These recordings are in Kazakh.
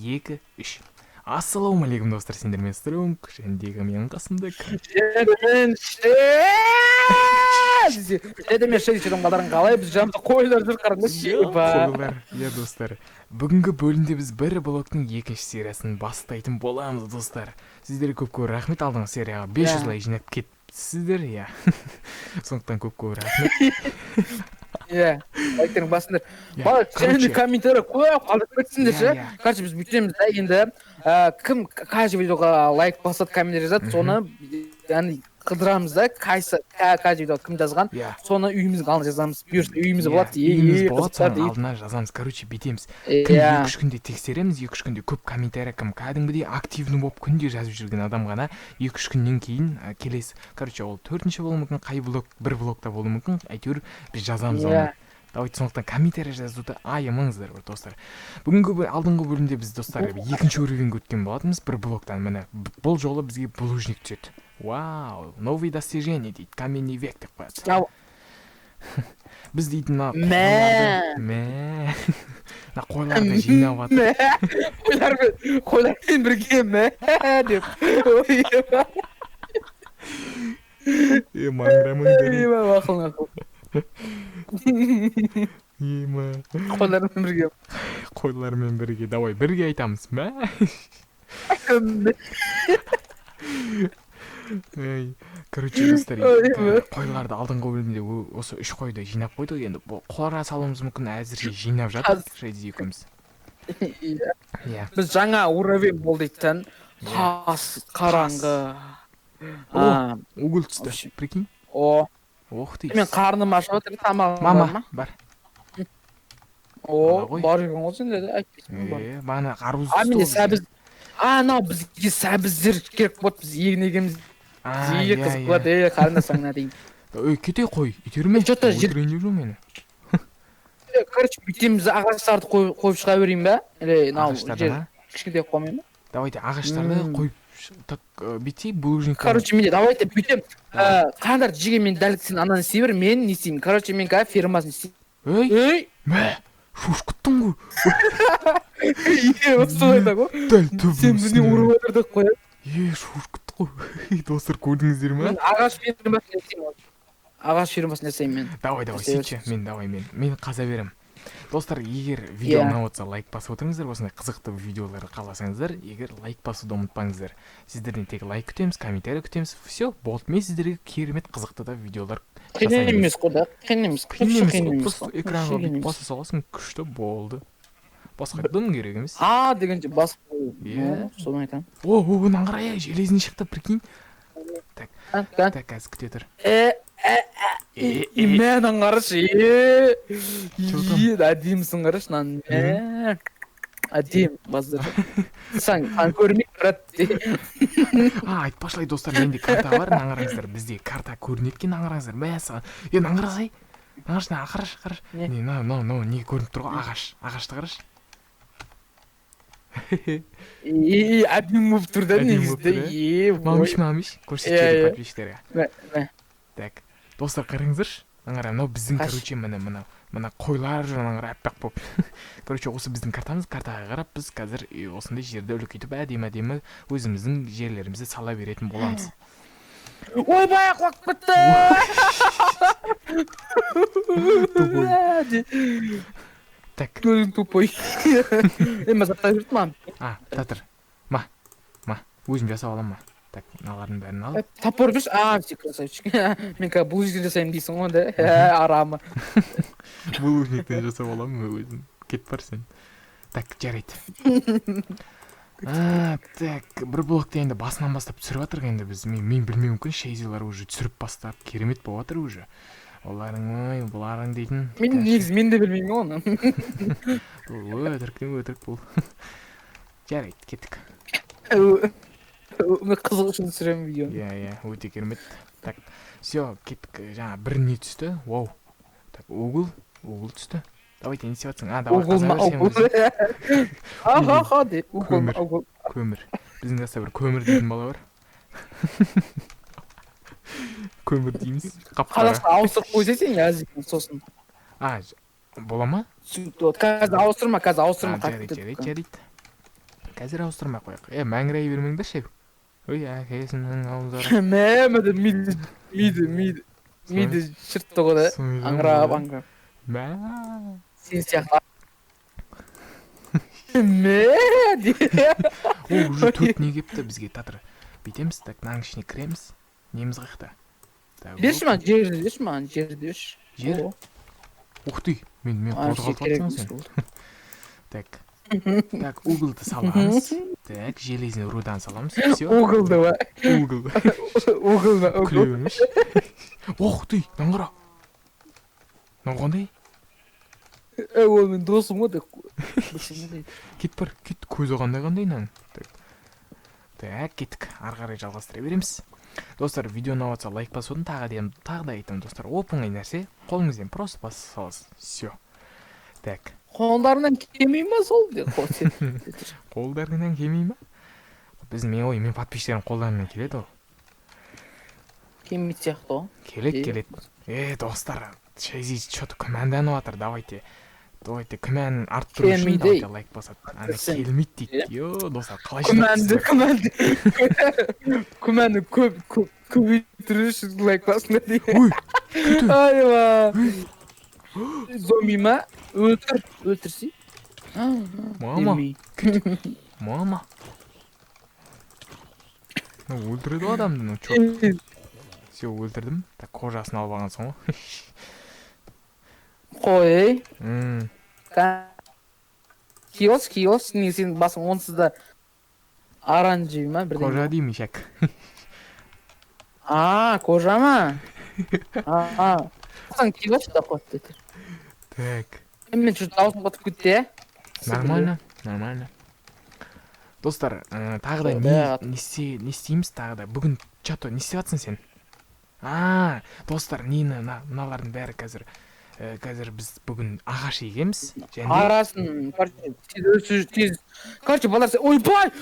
2 3. Ассалаумағалейкум достар, сендермен Стронг жендегі менің қасымда Мен шешедің қалдарын қалай біз жанымда қойлар жүр қараңдаршы. қойлар. Достар, бүгінгі бөлімде біз бір блоктың екінші сериясын бастайтын боламыз достар. Сіздерге көп рахмет, алдыңғы серияға 500 лайк жинап кетсіздер, сондықтан көп рахмет. Лайктерің басыңдар. Бала және комментарий көп қалдырып кетсіңдерші. Короче, біз бүйтеміз да енді кім каждый видеоға лайк басады, комментарий жазады, соны яғни қыдырамыз да, каждый видеоға кім жазған, соны үйіміздің алдына жазамыз. Бұйырса үйіміз болады, үйіміз болады, соның алдына жазамыз. Короче, бүйтеміз. Кім 2-3 күнде тексереміз, 2-3 күнде көп комментарий, кім кәдімгідей активный болып күнде жазып жүрген адам ғана 2-3 күннен кейін келесі. Короче, ол 4-ші болуы мүмкін, қай блог, бір блогта болуы мүмкін, әйтеуір біз жазамыз оны. Давайте сондықтан комментарий жазуды аямаңыздар достар. Бүгінгі алдыңғы бөлімде біз достар 2-ші уровеньге өткен болатынбыз бір блоктан. Міне бұл жолы бізге булыжник түседі. Вау, новый достижение дейді, каменный век деп қояды. Біз дейтін қойларды жинап жатыр. Қойлармен бірге деп. Қойлармен бірге, давай бірге айтамыз. Короче, достар, қойларды алдыңғы бөлімде осы 3 қойды жинап қойдық. Енді қора салуымыз мүмкін, әзірше жинап жатыр Шейзи екеуміз. Біз жаңа уровень болдықтан тас, қараңғы. Угол түсті, прикинь. Ох дейсіз. Мен қарным ашып отыр, тамағым бар ма? Бар. Бар екен ғой сенде де. Бағана қарбыз түсті. Бізге сәбіздер керек болады, біз егін-егеміз. Зейі қызық болады, қарындасаңна дейін. Кете қой, итерме, өлтірейін жүру мені. Короче, бүйтеміз ағаштарды қойып шыға берейін бә? Ағаштарды? Кішкентай қоймайын ба? Давайте ағаштарды қойып бүйтей булыжник. Короче, менде давайте бүйтем. Қандарды жеге мен дәл сен ананы істей бер, мен не істеймін. Короче, мен қазір фермасын істеймін. Шошқыттың ғой. Солайда ғой. Дәл түбін сен бізден ұрып отырдық қоя. Шошқытты ғой. Достар, көрдіңіздер ме? Мен ағаш фермасын істеймін. Ағаш фермасын істеймін мен. Давай, сөйтші. Мен қаза берем. Достар, егер видео ұнап отырса лайк басып отырыңыздар, осындай қызықты видеоларды қаласаңыздар, егер лайк басуды ұмытпаңыздар. Сіздерден тек лайк күтеміз, комментарий күтеміз. Все, болды. Мен сіздерге керемет қызықты да видеолар жасаймын. Қиын емес қой да. Қиын емес. Экранға бүйтіп баса саласың, күшті болды. Басқа дым керек емес. Дегенше басып қою. Соны айтамын. Онан қарай, железін шықты, прикинь. Так, қазір күте тұр. Мен қарашы. Әдемісің қарашы, нан. Әдем, баздар. Сән көрмей тұрады. Айтпашылай достар, менде карта бар, наңыраңыздар. Бізде карта көрінеткен наңыраңыздар. Мәсіған. Наңырасай. Наңырашына, қараш. Не көрініп тұр ғой, ағашты қараш. Әдем мұп тұрда негізді. Мамиш. Көрсетшеді подписчиктерге. Так, достар, қарыңыздаршы. Наңыра, біздің, короче, мына қойлар жаңағы әппақ болып. Короче, осы біздің картамыз, картаға қарап, біз қазір осындай жерді үлкейтіп, әдемі өзіміздің жерлерімізді сала беретін боламыз. Ойбай, құлап кетті! Так. Көзің тупой. Мазақтай жүрді ма? Татыр. Ма. Өзім жасап алам ма? Так, мыналардың бәрін алып. Топор берші. Все красавчик. Мен қазір булыжник жасаймын дейсің ғой да. Арамы. Булыжниктен жасап алам өзім. Кет бар сен. Так, жарайды. Так, бір блокты енді басынан бастап түсіріп атырық енді біз. Мен білмеу мүмкін, шейзилар уже түсіріп бастап, керемет болып атыр уже. Оларың бұларың дейтін. Мен де білмеймін оны. Өтірік бұл. Жарайды, кеттік. Мен қызық үшін түсіремін видеоны. Өте керемет. Так, все, кеттік. Жаңа бір не түсті. Вау. Так, угол түсті. Давайте, не істеп жатсың? Давай, қаза берсең. Көмір. Біздің қаста бір көмір дейтін бала бар. Көмір дейміз. Қазақша ауыстырып қойсайсың, языкын сосын. Бола ма? Қазір ауыстырма. Жарайды. Қазір ауыстырмай қояйық. Мәңгірей бермеңдерші. Ой, әкесінің ауыздары. миді шыртты ғой да. Аңырап. Мә. Сен сияқты. Уже төрт не кепті бізге татыр. Бетеміз, так мынаның ішіне кіреміз. Неміз қайықта. Берші маған жерді берші. Жер? Ух ты, мен қозғалтып атсың сен. Так, углды саламыз. Так, железный рудан саламыз. Все. Углды ба? Углды. Күлемеш. Ух ты, наңғыра. Наңғандай? Ол мен досым ғой деп. Кет бар, кет көзі қандай наң. Так, кеттік. Ары қарай жалғастыра береміз. Достар, видео ұнап жатса лайк басуын тағы да айтамын достар. Оп-оңай нәрсе. Қолыңызбен просто басып саласыз. Все. Так. Қолдарынан келмей ма сол? Қолдарынан келмей ма? Мен подписчиктерім қолдарынан келеді ол. Келмейді сияқты ғой. Келеді. Достар, шайзиз что-то күмәнданып жатыр. Давайте күмәнін арттыру үшін давайте лайк басады. Ана келмейді дейді. Достар, қалай күмәнді көбейтіру үшін лайк басыңдар дейді. Ой, айва. Зомби ма? Өлтірсей. Мама. Өлтіреді адамды. Все, өлтірдім. Так, қожасын алып алғансың ғой. Қой. Киос. Сен басың онсыз да оранжевый ма? Қожа деймін, шәк. Қожа ма? Басың киос да қойды. Так. Мен что-то даусым қатып кетті, Нормально. Достар, тағы да не істейміз тағы да? Бүгін чато не істеп жатсың сен? Достар, мыналардың бәрі қазір біз бүгін ағаш егеміз. Арасын, тез. Короче, балар сен, ойбай!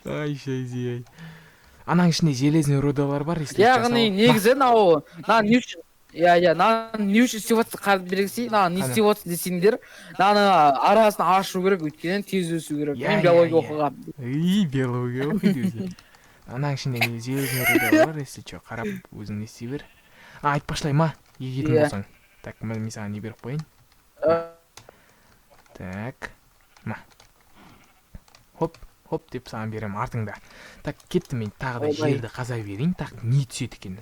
Ай, шайзи. Анаң ішінде железный рудалар бар, если яғни негізі нау, не үшін істеп жатсың қарып берексей, не істеп жатсың десеңдер, арасын ашу керек, өйткені тез өсу керек. Мен биология оқығам. Биология оқиды. Анаң ішінде железный рудалар бар, если что, қарап өзің не істей бер. Айтпашлай ма, егетін болсаң. Так, мен саған не беріп қойын. Так, ма. Хоп деп саған берем артыңда. Так, кетті, мен тағы да жерді қаза берейін. Так, не түседі екен.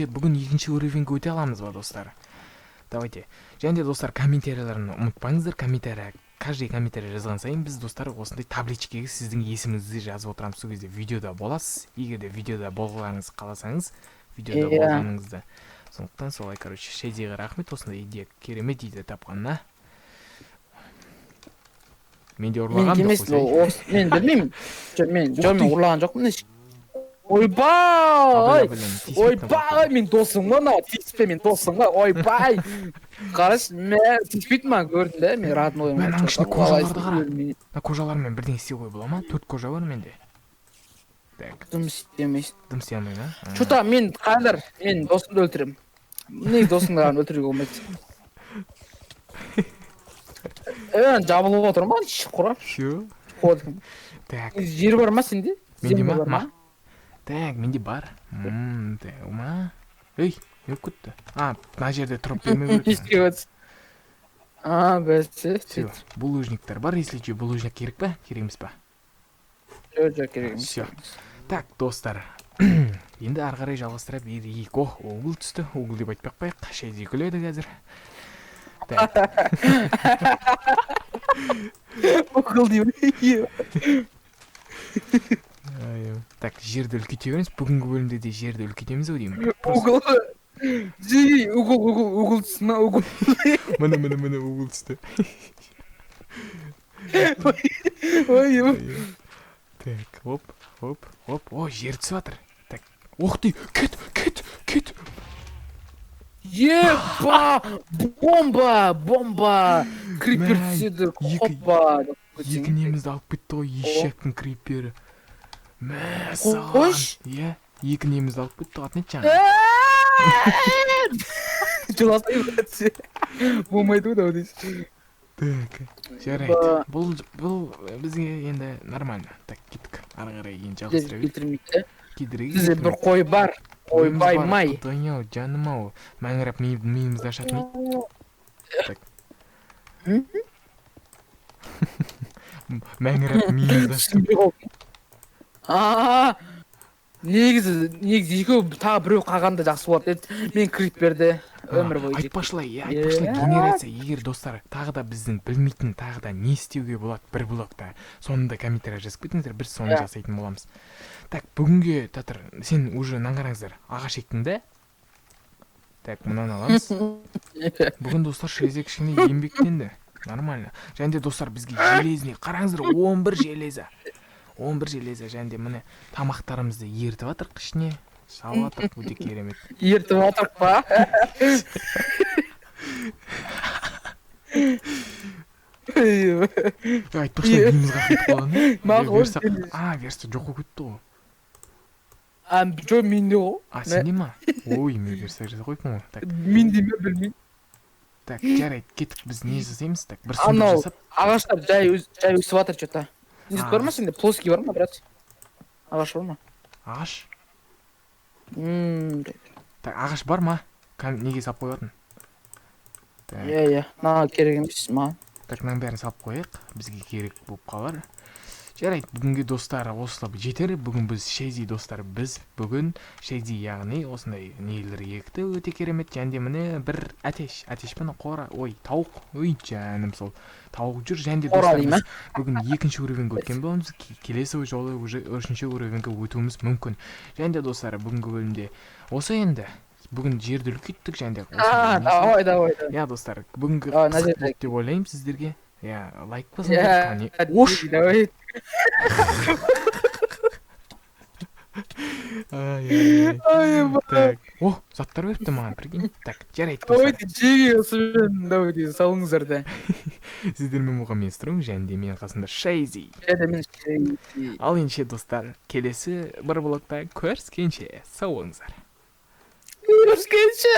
Бүгін екінші уровеньге өте аламыз ба, достар? Давайте. Және де, достар, комментарияларын ұмытпаңыздар. Каждый комментарий жазған сайын біз, достар, осындай табличкеге сіздің есіміңізді жазып отырамыз. Сол кезде видеода боласыз. Егер де видеода болғыларыңыз қаласаңыз, видеода болғаныңызды. Сондықтан солай, короче, Шайзиға рахмет, осындай идея керемет идея тапқанына. Мен де ұрлағам да қойсай. Мен білмеймін. Мен ұрлаған жоқпын. Ойбай! Мен досым ғой, тиіспе, мен досым ғой, ойбай! Қараш, мен тиіспейді ма, көрдің бе? Мен радын ойым. Мен аңшыны қожаларды қара. Қожалармен бірден істей қой бола ма? 4 қожа бар менде. Дым істемейсің. Дым істемей ма? Что-то мен қайдар, мен досымды өлтірем. Не досымды өлтіруге болмайды. Жабылып отыр ма? Құрап. Қодым. Жер бар ма сенде? Менде ма? Так, менде бар. Ма? Ей, не күтті. Мына жерде тұрып бермей көрді. Бәсе. Булыжниктар бар, если че, булыжник керек па? Керек емес па? Жоқ, керек емес. Все. Так, достар. Енді ары қарай жалғастыра берейік. Угл түсті. Угл деп айтпақ қойық. Шайзи күледі қазір. Угл деп. Так, жерді үлкейте береміз. Бүгінгі бөлімде де жерді үлкейтеміз ау деймін. Угл түсті ма? Угл. Міне угл түсті. Так, оп. О, жер түсіп жатыр. Так, ох ты, кет. Епа! Бомба! Крипер түседі, хоппа! Екі немізді алып кетті ғой, ешектің крипері. Мә, саған. Екі немізді алып кетті, атнет жаңа. Жыласай бәтсе. Болмайды ғой да өдейсі. Так, жарайт. Бул бизге енді нормально. Так, кеттік. Ары қарай кейін жалғастыра берейік. келтірмейді. Кидірейік. Бізде бір қой бар. Ойбай май. Құдай-ау, жаным ау. Мәңіріп миымызды ашатын. Так. Мәңіріп миымызды ашатын. Негізі екеуі тағы біреу қалғанда жақсы болады еді. Мен крипперді өмір бойы айтпашылай, генерация. Егер достар тағы да біздің білмейтін тағы да не істеуге болады бір блокта, сонында комментария жазып кетіңіздер, біз соны жасайтын боламыз. Так, бүгінге татыр, сен уже наңғараңыздар, ағаш ектің да? Так, мұнан аламыз. Бүгін достар шезе кішкене еңбектенді. Нормально. Және де достар бізге железіне қараңыздар, 11 железа. 11 железа, және де міне тамақтарымызды ертіп атырық ішіне. Салып атырық, өте керемет. Ертіп атырық па? Айтпақшы миымызға қайтып қалған. Мақұл. Версия жоқ болып кетті ғой. Жо менде ғой. Сенде ма? Ой, мен версия жаза қойыппын ғой. Менде ме білмеймін. Так, жарайды, кеттік, біз не жасаймыз? Так, бір сундық жасап. Ағаштар жай өсіп атыр что-то. Не бар ма сенде? Плоский бар ма, брат? Ағаш бар ма? Ағаш? Так, ағаш бар ма? Неге салып қойатын? Иә, маған керек емес маған. Так, мынаның бәрін салып қояйық, бізге керек болып қалар. Жарайды, бүгінге достар осылап жетер. Бүгін біз Шейзи достар, біз бүгін Шейзи яғни осындай нелер екті, өте керемет. Және міне бір атеш пен қора, ой, тауық, ой, жаным сол тауық жүр. Және достар біз бүгін екінші уровеньге өткен боламыз. Келесі жолы уже үшінші уровеньге өтуіміз мүмкін. Және достар, бүгінгі бөлімде осы енді. Бүгін жерді үлкейттік және де. Давай. Я достар, бүгінгі қызық болды деп ойлаймын сіздерге. Я лайк басыңдар. Ош! Так, о, заттар беріпті маған, прикинь. Так, жарайды достар. Давайте жеге осымен, давайте салыңыздар да. Сіздермен болған мен Стром, және де менің қасымда Шейзи. Ал ендеше достар, келесі бір блокта көріскенше сау болыңыздар. Көріскенше.